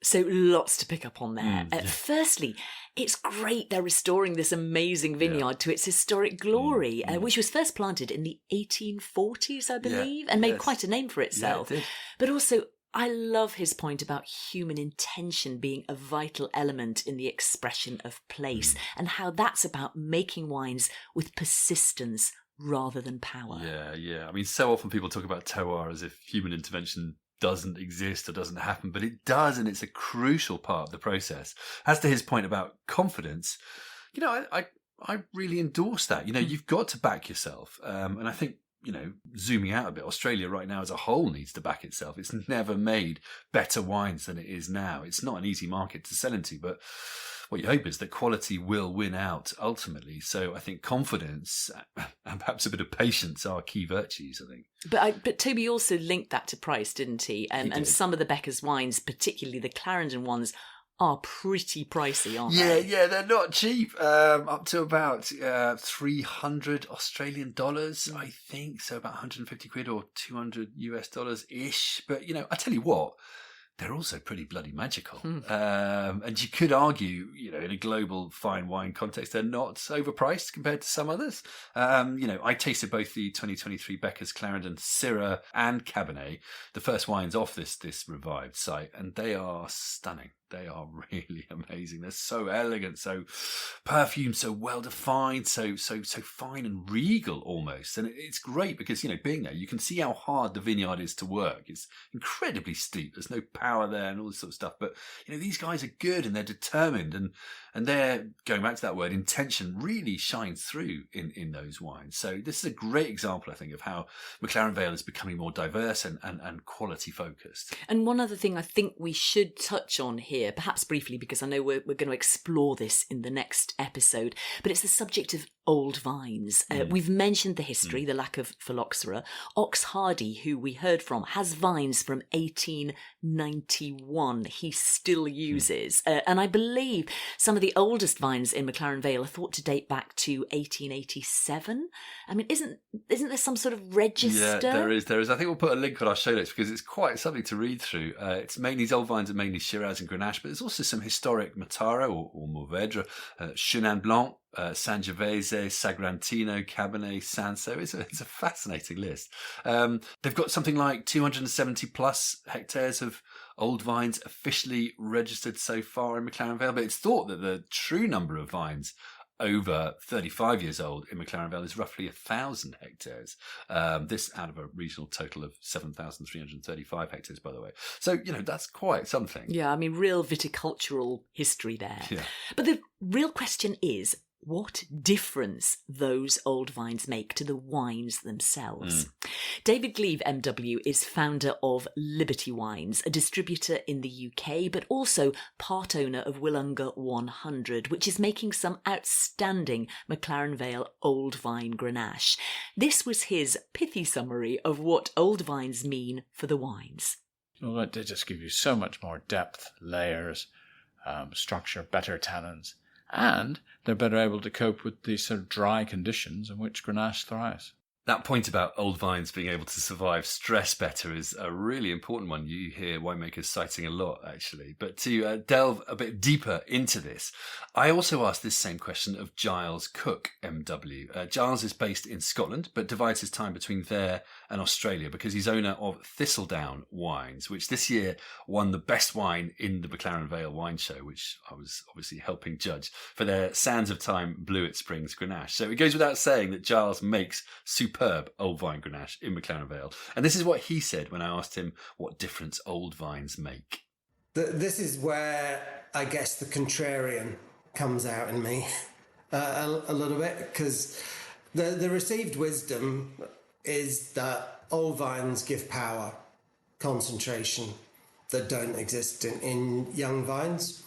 So lots to pick up on there. Firstly, it's great they're restoring this amazing vineyard to its historic glory, which was first planted in the 1840s, I believe, and made quite a name for itself. But also, I love his point about human intention being a vital element in the expression of place, and how that's about making wines with persistence rather than power. I mean, so often people talk about terroir as if human intervention doesn't exist or doesn't happen, but it does, and it's a crucial part of the process. As to his point about confidence, you know, I really endorse that. You know, you've got to back yourself, and I think, you know, zooming out a bit, Australia right now as a whole needs to back itself. It's never made better wines than it is now. It's not an easy market to sell into, but what you hope is that quality will win out ultimately. So I think confidence and perhaps a bit of patience are key virtues, I think. But Toby also linked that to price, didn't he? And some of the Bekkers wines, particularly the Clarendon ones, are pretty pricey, aren't they? Yeah, they're not cheap. Up to about 300 Australian dollars, I think. So about 150 quid or 200 US dollars ish. But, you know, I tell you what, they're also pretty bloody magical. And you could argue, you know, in a global fine wine context, they're not overpriced compared to some others. You know, I tasted both the 2023 Bekkers Clarendon Syrah and Cabernet, the first wines off this revived site, and they are stunning. They are really amazing. They're so elegant, so perfumed, so well defined, so fine and regal almost. And it's great because, you know, being there, you can see how hard the vineyard is to work. It's incredibly steep. There's no power there and all this sort of stuff. But, you know, these guys are good and they're determined, and they're, going back to that word, intention really shines through in those wines. So this is a great example, I think, of how McLaren Vale is becoming more diverse and quality focused. And one other thing I think we should touch on here, perhaps briefly, because I know we're going to explore this in the next episode, but it's the subject of old vines. We've mentioned the history, the lack of phylloxera. Ox Hardy, who we heard from, has vines from 1891 he still uses. And I believe some of the oldest vines in McLaren Vale are thought to date back to 1887. I mean, isn't there some sort of register? Yeah, there is. I think we'll put a link on our show notes because it's quite something to read through. It's mainly, these old vines are mainly Shiraz and Grenache, but there's also some historic Mataro or Mourvèdre, Chenin Blanc, Sangiovese, Sagrantino, Cabernet, Sanso. It's a fascinating list. They've got something like 270 plus hectares of old vines officially registered so far in McLaren Vale, but it's thought that the true number of vines over 35 years old in McLaren Vale is roughly 1,000 hectares. This out of a regional total of 7,335 hectares, by the way. So, you know, that's quite something. Yeah, I mean, real viticultural history there. Yeah. But the real question is, what difference those old vines make to the wines themselves. David Gleave, MW, is founder of Liberty Wines, a distributor in the UK, but also part owner of Willunga 100, which is making some outstanding McLaren Vale old vine Grenache. This was his pithy summary of what old vines mean for the wines. Well, they just give you so much more depth, layers, structure, better tannins. And they're better able to cope with these sort of dry conditions in which Grenache thrives. That point about old vines being able to survive stress better is a really important one. You hear winemakers citing a lot, actually. But to delve a bit deeper into this, I also asked this same question of Giles Cooke, MW. Giles is based in Scotland, but divides his time between there and Australia because he's owner of Thistledown Wines, which this year won the best wine in the McLaren Vale wine show, which I was obviously helping judge, for their Sands of Time Blewett Springs Grenache. So it goes without saying that Giles makes superb old vine Grenache in McLaren Vale. And this is what he said when I asked him what difference old vines make. This is where I guess the contrarian comes out in me a little bit, because the received wisdom is that old vines give power, concentration that don't exist in young vines.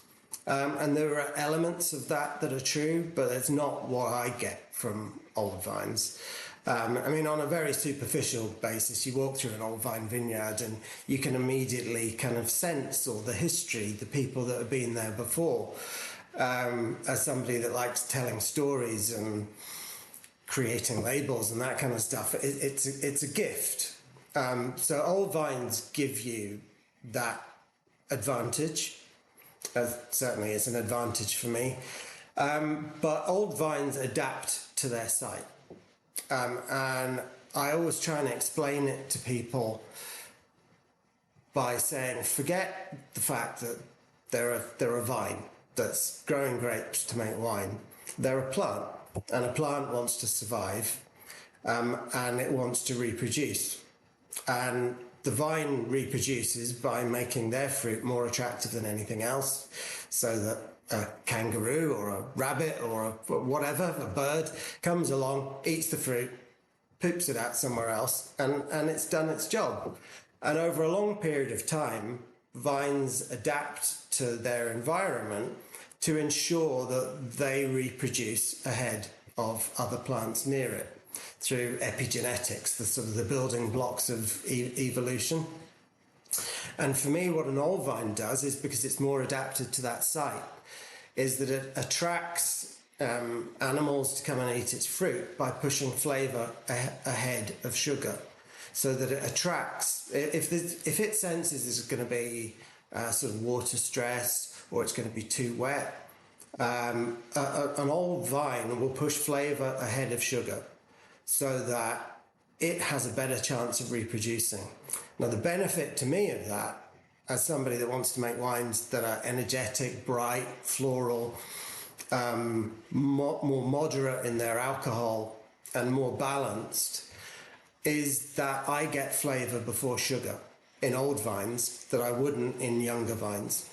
And there are elements of that are true, but it's not what I get from old vines. I mean, on a very superficial basis, you walk through an old vine vineyard and you can immediately kind of sense all the history, the people that have been there before. As somebody that likes telling stories and creating labels and that kind of stuff, it's a gift. So old vines give you that advantage. Certainly is an advantage for me. But old vines adapt to their site. And I always try and explain it to people by saying, forget the fact that they're a vine that's growing grapes to make wine. They're a plant, and a plant wants to survive, and it wants to reproduce. And the vine reproduces by making their fruit more attractive than anything else, so that a kangaroo or a rabbit or whatever, a bird, comes along, eats the fruit, poops it out somewhere else, and it's done its job. And over a long period of time, vines adapt to their environment to ensure that they reproduce ahead of other plants near it through epigenetics, the sort of the building blocks of evolution. And for me, what an old vine does is, because it's more adapted to that site, is that it attracts animals to come and eat its fruit by pushing flavour ahead of sugar, so that it attracts, if it senses there's going to be sort of water stress or it's going to be too wet, an old vine will push flavour ahead of sugar so that it has a better chance of reproducing. Now, the benefit to me of that, as somebody that wants to make wines that are energetic, bright, floral, more moderate in their alcohol and more balanced, is that I get flavour before sugar in old vines that I wouldn't in younger vines.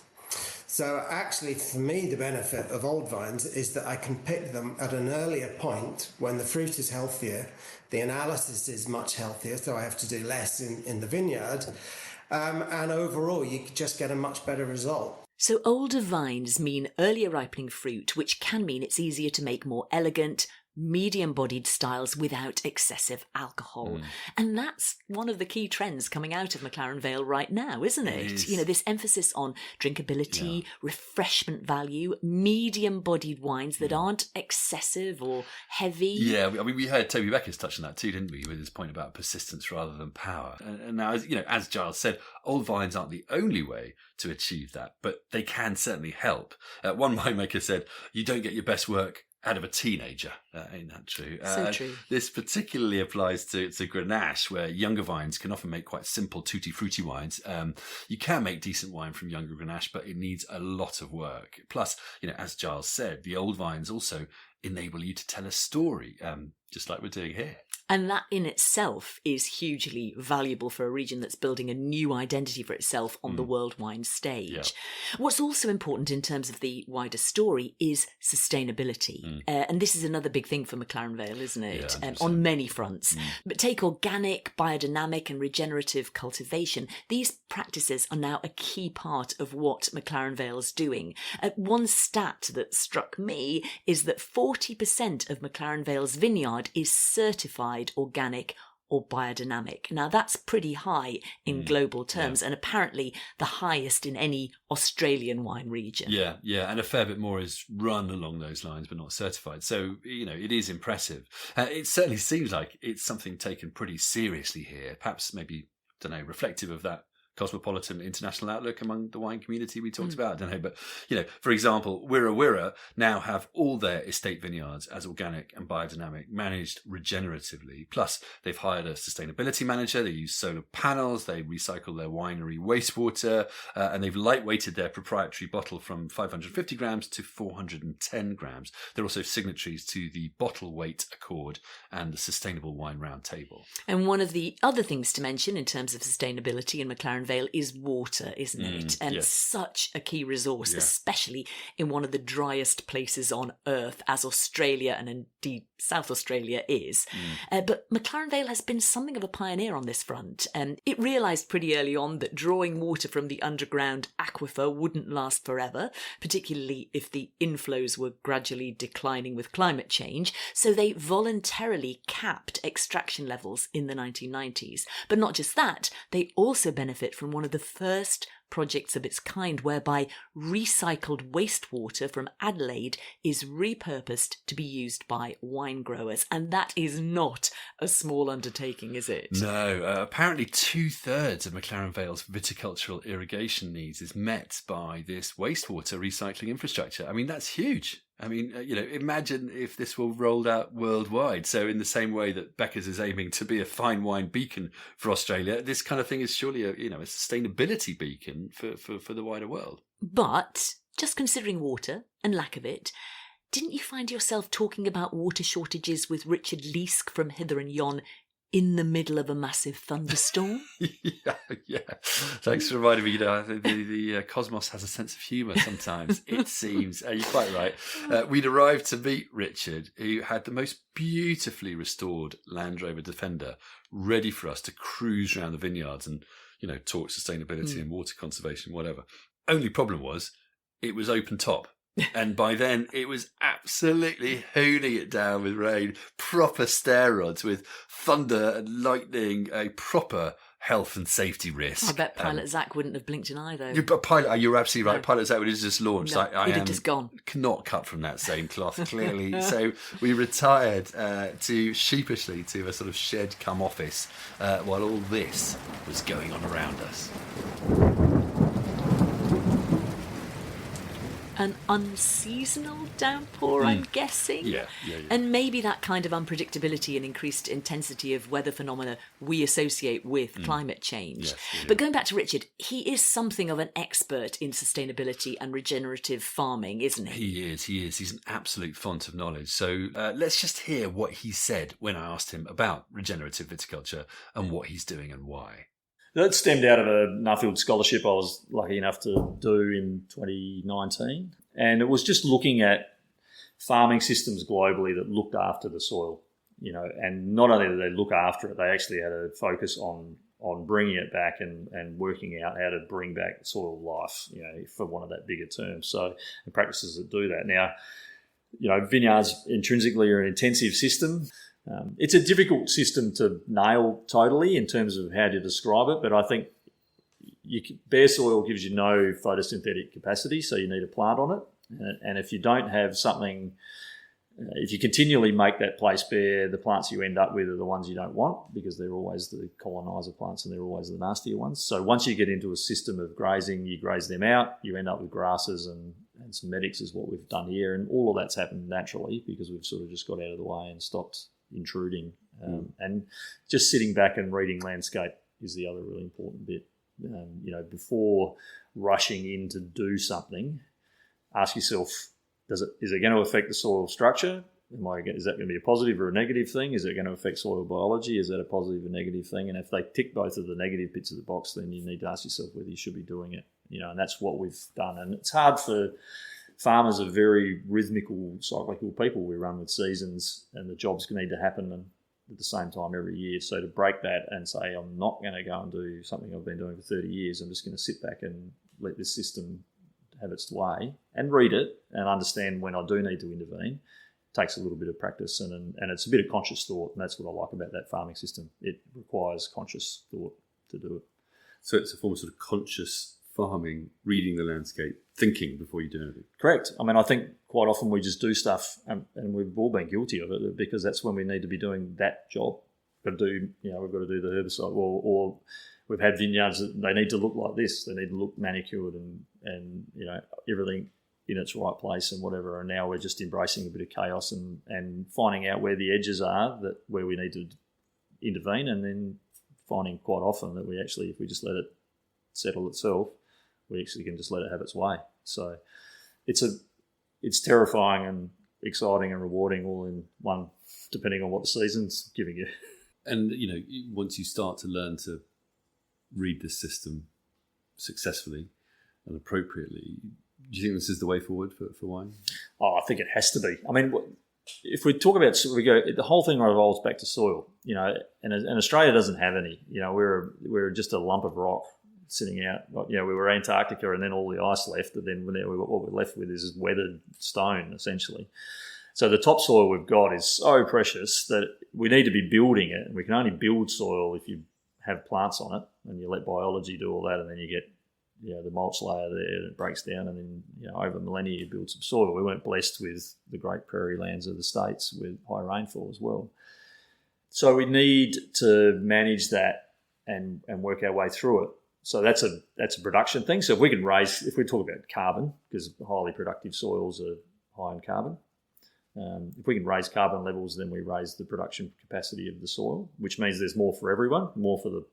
So actually, for me, the benefit of old vines is that I can pick them at an earlier point when the fruit is healthier, the analysis is much healthier, so I have to do less in the vineyard, and overall you just get a much better result. So older vines mean earlier ripening fruit, which can mean it's easier to make more elegant, medium-bodied styles without excessive alcohol. And that's one of the key trends coming out of McLaren Vale right now, isn't it? You know, this emphasis on drinkability, refreshment value, medium-bodied wines that aren't excessive or heavy. Yeah, I mean, we heard Toby Bekkers touch on that too, didn't we, with his point about persistence rather than power. And now, as Giles said, old vines aren't the only way to achieve that, but they can certainly help. One winemaker said, you don't get your best work out of a teenager. Ain't that true? So true. This particularly applies to Grenache, where younger vines can often make quite simple tutti frutti wines. You can make decent wine from younger Grenache, but it needs a lot of work. Plus, as Giles said, the old vines also enable you to tell a story, just like we're doing here. And that in itself is hugely valuable for a region that's building a new identity for itself on the world wine stage. Yeah. What's also important in terms of the wider story is sustainability. And this is another big thing for McLaren Vale, isn't it? Yeah, on many fronts. But take organic, biodynamic and regenerative cultivation. These practices are now a key part of what McLaren Vale's doing. One stat that struck me is that 40% of McLaren Vale's vineyard is certified organic or biodynamic. Now, that's pretty high in global terms, and apparently the highest in any Australian wine region. Yeah, and a fair bit more is run along those lines, but not certified. So, it is impressive. It certainly seems like it's something taken pretty seriously here, perhaps maybe, reflective of that cosmopolitan international outlook among the wine community we talked about. I don't know, but for example, Wirra Wirra now have all their estate vineyards as organic and biodynamic, managed regeneratively. Plus, they've hired a sustainability manager. They use solar panels. They recycle their winery wastewater, and they've lightweighted their proprietary bottle from 550 grams to 410 grams. They're also signatories to the Bottle Weight Accord and the Sustainable Wine Roundtable. And one of the other things to mention in terms of sustainability in McLaren Vale is water, isn't it? And such a key resource, especially in one of the driest places on earth, as Australia and indeed South Australia is. But McLaren Vale has been something of a pioneer on this front, and it realised pretty early on that drawing water from the underground aquifer wouldn't last forever, particularly if the inflows were gradually declining with climate change, so they voluntarily capped extraction levels in the 1990s. But not just that, they also benefit from one of the first projects of its kind whereby recycled wastewater from Adelaide is repurposed to be used by wine growers. And that is not a small undertaking, is it? No, apparently 2/3 of McLaren Vale's viticultural irrigation needs is met by this wastewater recycling infrastructure. I mean, that's huge. I mean, imagine if this were rolled out worldwide. So in the same way that Bekkers is aiming to be a fine wine beacon for Australia, this kind of thing is surely a sustainability beacon for the wider world. But just considering water and lack of it, didn't you find yourself talking about water shortages with Richard Leask from Hither and Yon in the middle of a massive thunderstorm? Yeah. Thanks for reminding me. The cosmos has a sense of humour sometimes, it seems. You're quite right. We'd arrived to meet Richard, who had the most beautifully restored Land Rover Defender ready for us to cruise around the vineyards and, talk sustainability and water conservation, whatever. Only problem was, it was open top. And by then, it was absolutely hooning it down with rain, proper stair rods with thunder and lightning, a proper health and safety risk. I bet Pilot Zach wouldn't have blinked an eye, though. You're absolutely right. No. Pilot Zach would have just launched. No, he'd have just gone. Not cut from that same cloth, clearly. So we retired sheepishly to a sort of shed come office while all this was going on around us. An unseasonal downpour, I'm guessing. Yeah. And maybe that kind of unpredictability and increased intensity of weather phenomena we associate with climate change. Yes, but going back to Richard, he is something of an expert in sustainability and regenerative farming, isn't he? He is. He's an absolute font of knowledge. So let's just hear what he said when I asked him about regenerative viticulture and what he's doing and why. That stemmed out of a Nuffield scholarship I was lucky enough to do in 2019. And it was just looking at farming systems globally that looked after the soil, and not only did they look after it, they actually had a focus on bringing it back and working out how to bring back soil life, for one of that bigger term. So the practices that do that. Now, vineyards intrinsically are an intensive system. It's a difficult system to nail totally in terms of how to describe it, but I think bare soil gives you no photosynthetic capacity, so you need a plant on it. And if you don't have something, if you continually make that place bare, the plants you end up with are the ones you don't want because they're always the coloniser plants and they're always the nastier ones. So once you get into a system of grazing, you graze them out, you end up with grasses and some medics is what we've done here. And all of that's happened naturally because we've sort of just got out of the way and stopped intruding. And just sitting back and reading landscape is the other really important bit. Before rushing in to do something, ask yourself, is it going to affect the soil structure? Is that going to be a positive or a negative thing? Is it going to affect soil biology? Is that a positive or negative thing? And if they tick both of the negative bits of the box, then you need to ask yourself whether you should be doing it. And that's what we've done. And it's hard for farmers are very rhythmical, cyclical people. We run with seasons and the jobs need to happen at the same time every year. So to break that and say, I'm not going to go and do something I've been doing for 30 years, I'm just going to sit back and let this system have its way and read it and understand when I do need to intervene takes a little bit of practice and it's a bit of conscious thought, and that's what I like about that farming system. It requires conscious thought to do it. So it's a form of sort of conscious farming, reading the landscape, thinking before you do anything. Correct. I mean, I think quite often we just do stuff, and we've all been guilty of it, because that's when we need to be doing that job. We've got to do the herbicide, or we've had vineyards that they need to look like this. They need to look manicured and everything in its right place and whatever. And now we're just embracing a bit of chaos and finding out where the edges are, where we need to intervene, and then finding quite often that we actually, if we just let it settle itself, we actually can just let it have its way. So it's terrifying and exciting and rewarding all in one, depending on what the season's giving you. And, once you start to learn to read this system successfully and appropriately, do you think this is the way forward for wine? Oh, I think it has to be. I mean, if we talk about, the whole thing revolves back to soil, and Australia doesn't have any. We're just a lump of rock sitting out. We were Antarctica, and then all the ice left, and then what we're left with is weathered stone, essentially. So the topsoil we've got is so precious that we need to be building it, and we can only build soil if you have plants on it, and you let biology do all that, and then you get the mulch layer there, and it breaks down, and then over millennia you build some soil. We weren't blessed with the great prairie lands of the States with high rainfall as well. So we need to manage that and work our way through it. So that's a production thing. So if we talk about carbon, because highly productive soils are high in carbon, if we can raise carbon levels, then we raise the production capacity of the soil, which means there's more for everyone, more for the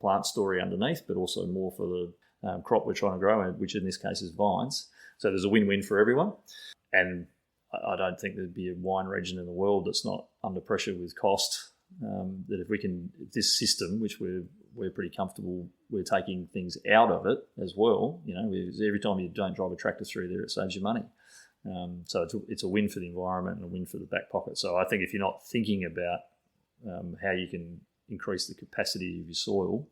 plant story underneath, but also more for the crop we're trying to grow, which in this case is vines. So there's a win-win for everyone. And I don't think there'd be a wine region in the world that's not under pressure with cost. That if we can, this system, which we're pretty comfortable, we're taking things out of it as well. Every time you don't drive a tractor through there, it saves you money. So it's a win for the environment and a win for the back pocket. So I think if you're not thinking about how you can increase the capacity of your soil,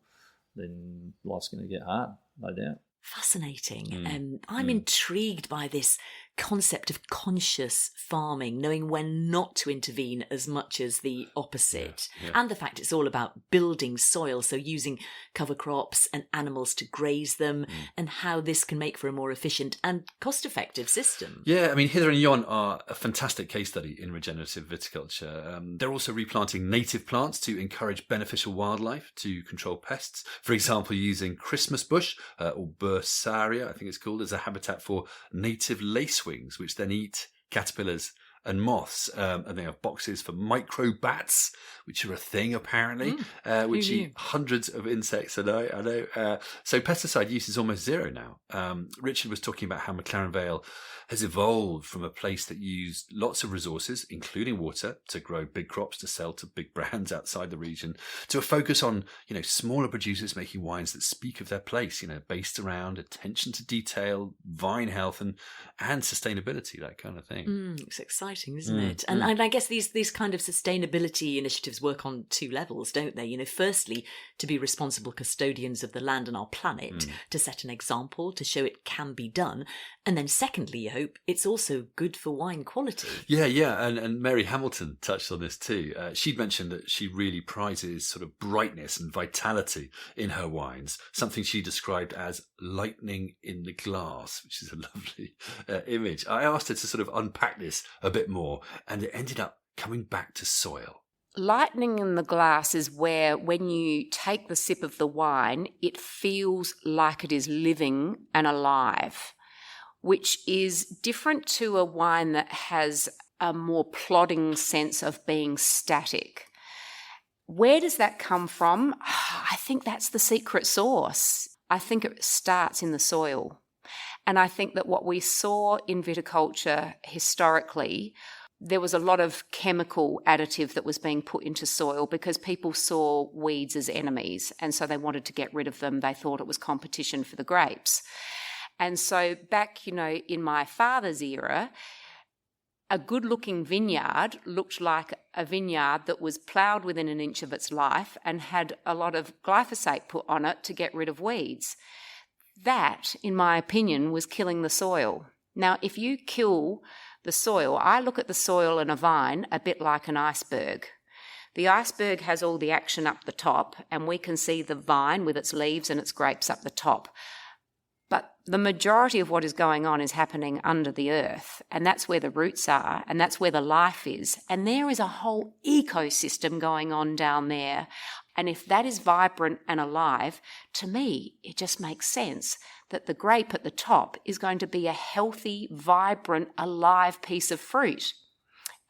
then life's going to get hard, no doubt. Fascinating. I'm intrigued by this concept of conscious farming, knowing when not to intervene as much as the opposite. And the fact it's all about building soil, so using cover crops and animals to graze them, and how this can make for a more efficient and cost-effective system. Yeah, I mean, Hither and Yon are a fantastic case study in regenerative viticulture. They're also replanting native plants to encourage beneficial wildlife to control pests. For example, using Christmas bush, or Bursaria, I think it's called, as a habitat for native lacewings, which then eat caterpillars and moths. And they have boxes for microbats, which are a thing apparently, which eat hundreds of insects a day. I know. So pesticide use is almost zero now. Richard was talking about how McLaren Vale has evolved from a place that used lots of resources, including water, to grow big crops to sell to big brands outside the region, to a focus on, smaller producers making wines that speak of their place, based around attention to detail, vine health and sustainability, that kind of thing. It's exciting, isn't it? And I guess these kind of sustainability initiatives work on two levels, don't they? Firstly, to be responsible custodians of the land and our planet, to set an example, to show it can be done. And then secondly, I hope it's also good for wine quality. Yeah. And Mary Hamilton touched on this too. She'd mentioned that she really prizes sort of brightness and vitality in her wines, something she described as lightning in the glass, which is a lovely image. I asked her to sort of unpack this a bit more, and it ended up coming back to soil. Lightning in the glass is where, when you take the sip of the wine, it feels like it is living and alive, which is different to a wine that has a more plodding sense of being static. Where does that come from? I think that's the secret sauce. I think it starts in the soil. And I think that what we saw in viticulture historically, there was a lot of chemical additive that was being put into soil because people saw weeds as enemies, and so they wanted to get rid of them. They thought it was competition for the grapes. And so back, in my father's era, a good-looking vineyard looked like a vineyard that was ploughed within an inch of its life and had a lot of glyphosate put on it to get rid of weeds. That, in my opinion, was killing the soil. Now, if you kill the soil, I look at the soil in a vine a bit like an iceberg. The iceberg has all the action up the top, and we can see the vine with its leaves and its grapes up the top. But the majority of what is going on is happening under the earth, and that's where the roots are, and that's where the life is. And there is a whole ecosystem going on down there. And if that is vibrant and alive, to me, it just makes sense that the grape at the top is going to be a healthy, vibrant, alive piece of fruit.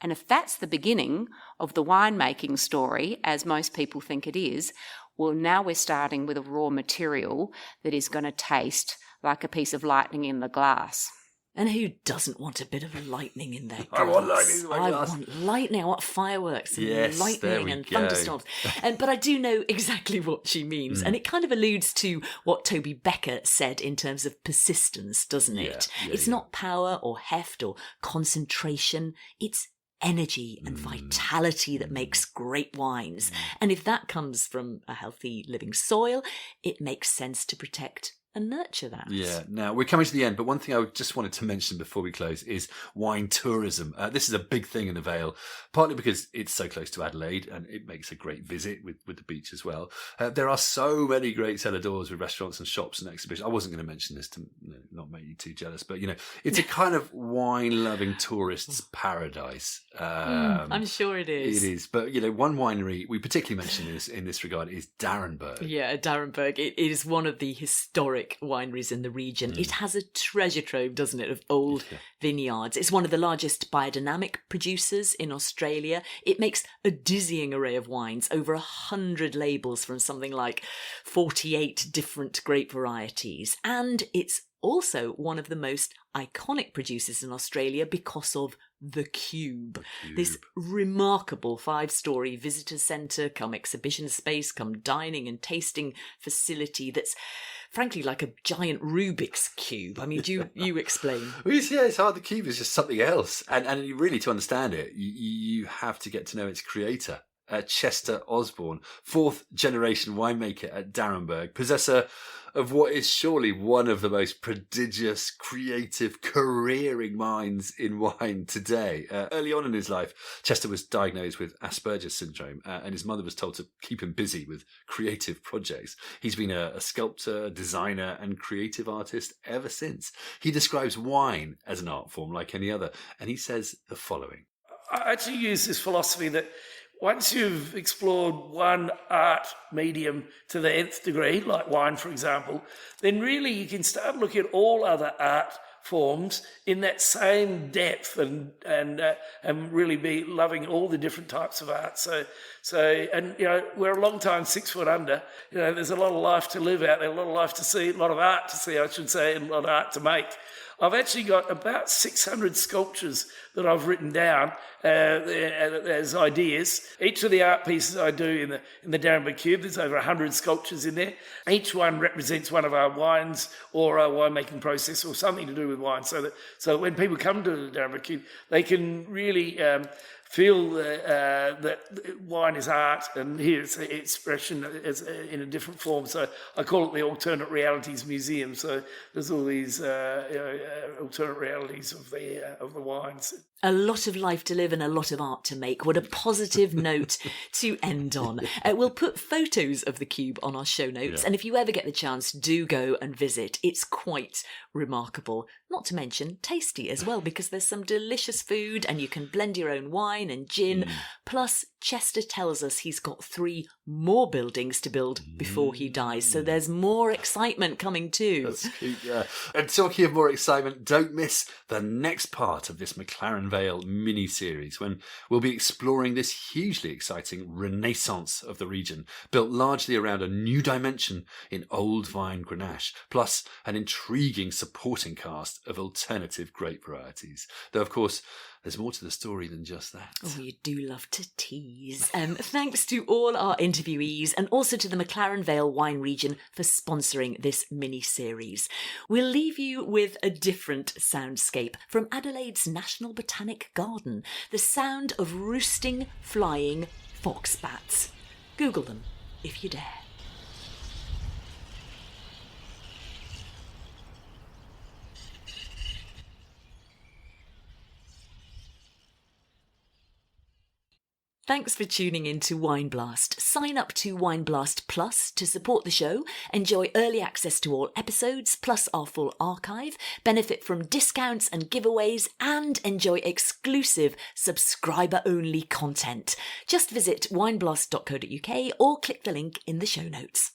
And if that's the beginning of the winemaking story, as most people think it is, well, now we're starting with a raw material that is going to taste like a piece of lightning in the glass. And who doesn't want a bit of lightning in their glass? I want lightning in my glass. I want lightning. I want fireworks and Yes, there lightning we and go. thunderstorms. But I do know exactly what she means. And it kind of alludes to what Toby Bekkers said in terms of persistence, doesn't it? It's not power or heft or concentration. It's energy and vitality that makes great wines. And if that comes from a healthy living soil, it makes sense to protect and nurture that. Yeah. Now, we're coming to the end, but one thing I just wanted to mention before we close is wine tourism. This is a big thing in the Vale, partly because it's so close to Adelaide and it makes a great visit with the beach as well. There are so many great cellar doors with restaurants and shops and exhibitions. I wasn't going to mention this to not make you too jealous, but, it's a kind of wine-loving tourist's paradise. I'm sure it is. It is. But, one winery we particularly mention in this regard is D'Arenberg. Yeah, D'Arenberg. It is one of the historic wineries in the region. It has a treasure trove, doesn't it, of old vineyards. It's one of the largest biodynamic producers in Australia. It makes a dizzying array of wines, over 100 labels from something like 48 different grape varieties. And it's also one of the most iconic producers in Australia because of the Cube. This remarkable 5-storey visitor centre, come exhibition space, come dining and tasting facility that's frankly like a giant Rubik's Cube. I mean, do you explain? Well, it's hard. The Cube is just something else. And you really, to understand it, you have to get to know its creator. Chester Osborn, 4th generation winemaker at D'Arenberg, possessor of what is surely one of the most prodigious, creative, careering minds in wine today. Early on in his life, Chester was diagnosed with Asperger's syndrome, and his mother was told to keep him busy with creative projects. He's been a sculptor, designer, and creative artist ever since. He describes wine as an art form like any other, and he says the following. I actually use this philosophy that once you've explored one art medium to the nth degree, like wine, for example, then really you can start looking at all other art forms in that same depth and really be loving all the different types of art. So we're a long time 6 foot under. There's a lot of life to live out there, a lot of life to see, a lot of art to see, I should say, and a lot of art to make. I've actually got about 600 sculptures that I've written down as ideas. Each of the art pieces I do in the D'Arenberg Cube, there's over 100 sculptures in there. Each one represents one of our wines or our winemaking process or something to do with wine, so that when people come to the D'Arenberg Cube, they can really feel that wine is art and hear its expression in a different form. So I call it the Alternate Realities Museum. So there's all these alternate realities of the wines. A lot of life to live and a lot of art to make. What a positive note to end on. We'll put photos of the Cube on our show notes. Yeah. And if you ever get the chance, do go and visit. It's quite remarkable. Not to mention tasty as well, because there's some delicious food and you can blend your own wine and gin. Plus, Chester tells us he's got 3 more buildings to build before he dies. So there's more excitement coming too. That's cute, yeah. And talking of more excitement, don't miss the next part of this McLaren Vale mini-series when we'll be exploring this hugely exciting renaissance of the region, built largely around a new dimension in old vine Grenache, plus an intriguing supporting cast of alternative grape varieties. Though, of course, there's more to the story than just that. Oh, you do love to tease. Thanks to all our interviewees and also to the McLaren Vale wine region for sponsoring this mini-series. We'll leave you with a different soundscape from Adelaide's National Botanic Garden, the sound of roosting, flying foxbats. Google them if you dare. Thanks for tuning in to Wine Blast. Sign up to Wine Blast Plus to support the show, enjoy early access to all episodes, plus our full archive, benefit from discounts and giveaways, and enjoy exclusive subscriber-only content. Just visit wineblast.co.uk or click the link in the show notes.